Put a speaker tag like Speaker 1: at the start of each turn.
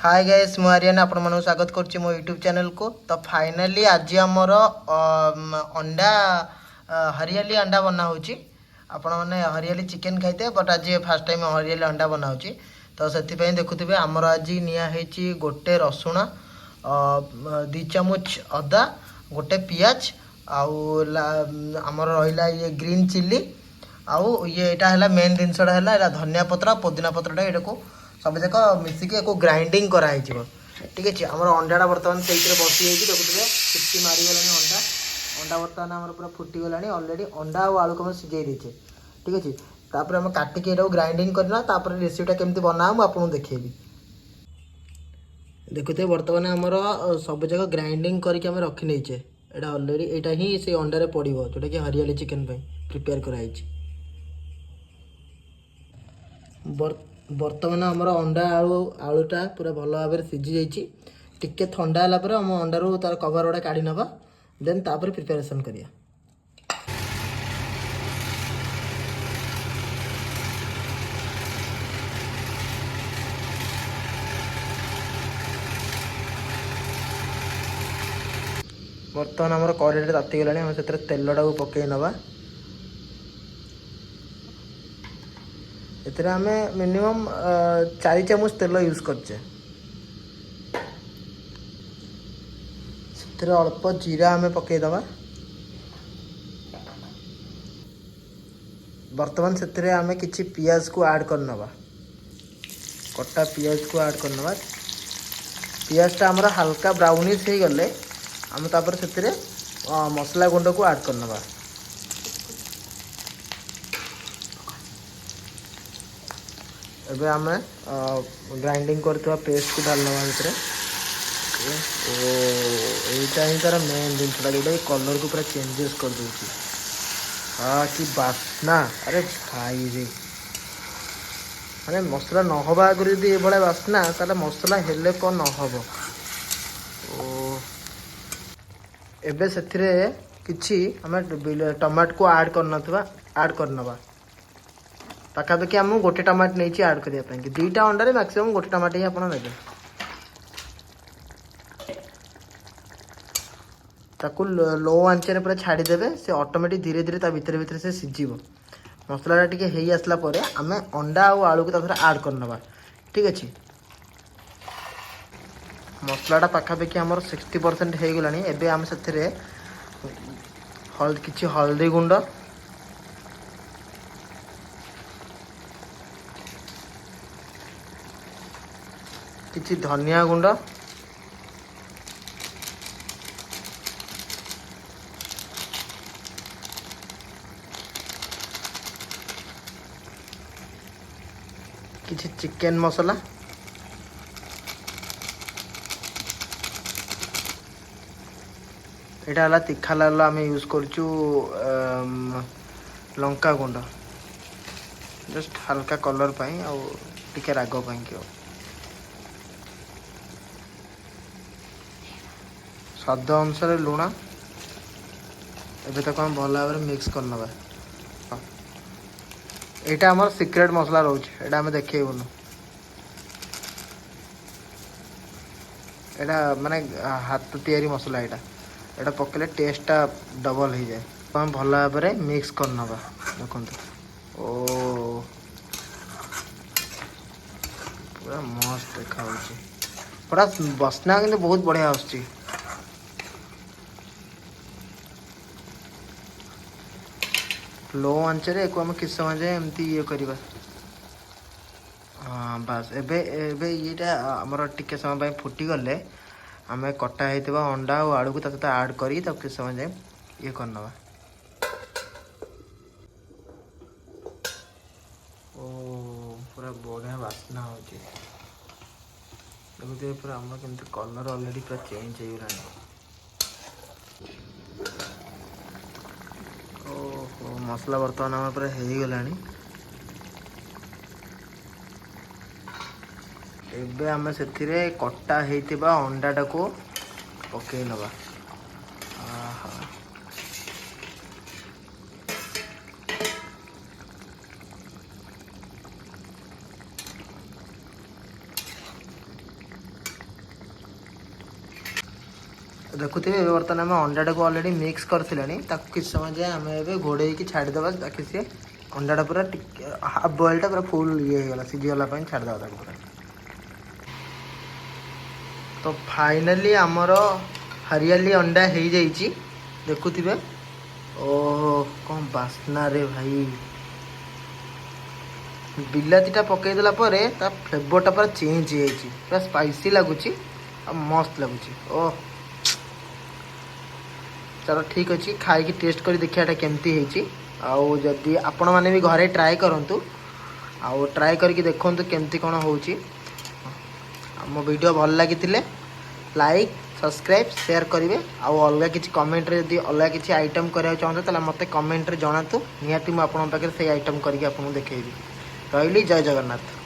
Speaker 1: Hi guys मु आर्यन आपण मन स्वागत करछि मो यूट्यूब चैनल को। तो फाइनली आज हमर अंडा हरियाली अंडा बना होछि। आपण माने हरियाली चिकन खाइते बट आज फर्स्ट टाइम हरियाली अंडा बना होछि। तो सेति पय देखुथिबे हमर आज निया हेछि गोटे रसुण, 2 चामच अदा, गोटे पियाज आउ हमर रहिला ये ग्रीन चिल्ली आउ ये एटा हला मेन जिनसडा हला एला धनिया पत्र पुदीना पत्रटा एटा को सब जाक मिसिक एक ग्राइंडिंग कराई ठीक है। आम अंडाटा बर्तमान से बसी जाइए देखुए सिटी मारीगला अंडा अंडा बर्तमान आम पूरा फुटीगला अलरेडी अंडा और आलू को हम सिझे देचे ठीक अच्छे। तापर आम काटिक ये ग्राइंडिंग करना रेसीपीटा केमती बना मुझे देखेबी। देखुए बर्तमान आमर सब जाक ग्राइंडिंग करके रखी नहींचे यहाँ अलरेडी यहाँ ही से अंडारे पड़ो जोटा कि हरियाली चिकेन प्रिपेयर कराई। बर्तमान आमर अंडा आलूटा पूरा भल भाव में सीझी जाइए। टिके ठंडा है आम अंडारू तार कवर गुड़ा काढ़ी नवा देन तापर प्रिपेरेसन करिया। बर्तमान आमर कड़े ताती गलानी आम से तेलटा को पकई नवा। एते आम मिनिमम 4 चामच तेल यूज करचे। अल्प जीरा आम पकईदबा। बर्तमान से आम किसी पियाज को ऐड करनवा। कटा पियाज को ऐड करनवा। पियाजटा आमर हल्का ब्राउनिश हो गले आम तापर से मसला गुंड को ऐड करनवा। एबे आम ग्राइंडिंग करथवा पेस्ट को डालना भितर। ओटा ही तार मेन जिनसा जोटा कलर को पूरा चेंजेस कर दूसरी। हाँ कि बास्ना अरे भाई रे अरे मसला नहबा आगे जब ये बास्ना ताले मसला हेले कौन नहब। एबे सेथिरे किछि हमें टमाटो को ऐड करनवा। पाखापाखि आम गोटे टमाटो नहीं ऐड करने 2टा अंडे मैक्सिमम गोटे टमाटो ही आपने ताकू लो आंचरे पूरा छाड़ीदेवे से ऑटोमेटिक धीरे धीरे भितर भितर से सीझीब। मसलाटा टिके हेई आसला परे आमे अंडा और आलू को तापर ऐड करनवा ठीक अच्छे। मसलाटा पाखापाखि आमर 60% हो गलानी। एबे आम से किछि हल्दी गुंड, किछि धनिया गुंड, किछि चिकेन मसला, एटा हला तीखा लाल आम यूज करचु लंका गुंड जस्ट हल्का कलर पाई आ टिके राग पाई कि स्वाद अनुसार लुण। एबे तक हम भल भाव में मिक्स करनवा। एटा हमर सीक्रेट मसला रोच एटा हमें देखेबुनु। एटा माने हाथ तैयारी मसला एटा पकले टेस्टटा डबल हो जाए। तो हम भल भाव में मिक्स करनवा। देखो ओ पूरा मस्त देखा पूरा बसना कि बहुत बढ़िया आसुची। लो आंचरे को हम किस समय जाए एमती ये करवा। हाँ बास एबे एबे ये आमर टिके समय फुटी गले आम कटा होता अंडा और आलू को सहित ऐड करी तब किस समय जाए ये करनवा। ओ पूरा बढ़िया बास्ना हो देखते पूरा आम केमती कलर अलरेडी पूरा चेंज हो गलानी। ओहो मसला बर्तमान आम पूरा हो गलानी। एबे आम से कटा होता अंडाटा को पकई नवा। देखुए ए बर्तमान आम अंडाटा को अलरेडी मिक्स करथिलानी ताकू किछ समय जाए आम ए घोड़े की छाड़ीदेवा ताकि सी अंडाटा पूरा हाफ बॉइलटा पूरा फुल ये होगा सीझीगला छाड़देवा ताकू पूरा। तो फाइनली आमर हरियाली अंडा हो जाइए देखुए। ओहो कौन बास्ना रे भाई बिलातीटा पकईदेला फ्लेवरटा पूरा चेंज हो पूरा स्पाइसी लगुच मस्त लगुच। ओह चलो ठीक अच्छे खाई टेस्ट कर देखियाटा केमती होती आउ जदि आपण मैंने भी घरे ट्राए करूँ आउ ट्राए करके देखूँ केमती कौन हो। मो वीडियो भल लगी लाइक सब्सक्राइब शेयर करेंगे आउ अलग किसी कमेंट रे यदि अलग किसी आइटम करा चाहते ताला मते कमेंट रे जनातु निहाती मुझे आपन पाखे से आइटम करके आपको देखेबी। रही जय जगन्नाथ।